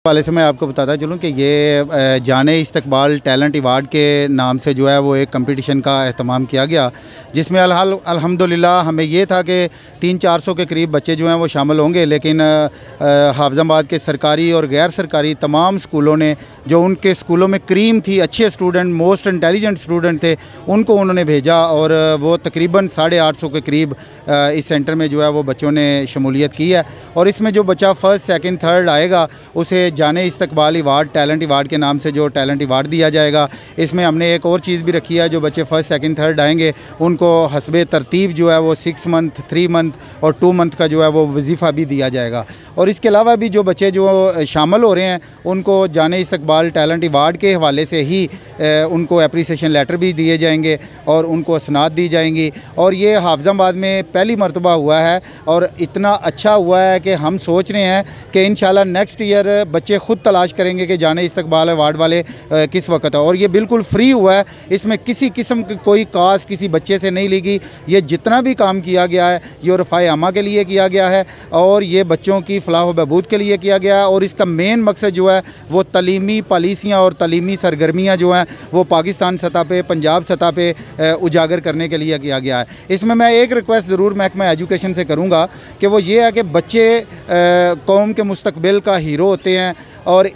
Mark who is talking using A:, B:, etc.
A: वाले से मैं आपको बताता चलूँ कि ये जाने इस्तकबाल टैलेंट अवार्ड के नाम से जो है वो एक कंपटीशन का एहतमाम किया गया, जिसमें अल्हम्दुलिल्लाह हमें ये था कि 300-400 के करीब बच्चे जो हैं वो शामिल होंगे, लेकिन हाफिजाबाद के सरकारी और गैर सरकारी तमाम स्कूलों ने, जो उनके स्कूलों में क्रीम थी, अच्छे स्टूडेंट, मोस्ट इंटेलिजेंट स्टूडेंट थे, उनको उन्होंने भेजा और वो तकरीबन 850 के करीब इस सेंटर में जो है वो बच्चों ने शमूलियत की है। और इसमें जो बच्चा फर्स्ट, सेकंड, थर्ड आएगा उसे जाने इस्तकबाल अवार्ड टैलेंट अवार्ड के नाम से जो टैलेंट अवार्ड दिया जाएगा। इसमें हमने एक और चीज़ भी रखी है, जो बच्चे फर्स्ट, सेकंड, थर्ड आएंगे उनको हस्बे तरतीब जो है वो 6 मंथ, 3 मंथ और 2 मंथ का जो है वो वजीफ़ा भी दिया जाएगा। और इसके अलावा भी जो बच्चे जो शामिल हो रहे हैं उनको जाने इस्तकबाल टैलेंट अवार्ड के हवाले से ही उनको एप्रीसिएशन लेटर भी दिए जाएंगे और उनको असनाद दी जाएंगी। और ये हाफिजाबाद में पहली मरतबा हुआ है और इतना अच्छा हुआ है कि हम सोच रहे हैं कि इंशाल्लाह नेक्स्ट ईयर बच्चे ख़ुद तलाश करेंगे कि जाने इस्तकबाल अवार्ड वाले किस वक्त है। और ये बिल्कुल फ्री हुआ है, इसमें किसी किस्म की कोई कास्ट किसी बच्चे से नहीं ली गई। ये जितना भी काम किया गया है ये रफ़ाए आमा के लिए किया गया है और ये बच्चों की फलाह व बहबूद के लिए किया गया है। और इसका मेन मकसद जो है वो तलीमी पॉलिसियाँ और तलीमी सरगर्मियाँ जो हैं वो पाकिस्तान सतह पे, पंजाब सतह पे उजागर करने के लिए किया गया है। इसमें मैं एक रिक्वेस्ट ज़रूर महकमा एजुकेशन से करूँगा कि वो ये है कि बच्चे कौम के मुस्तकबिल का हीरो होते हैं और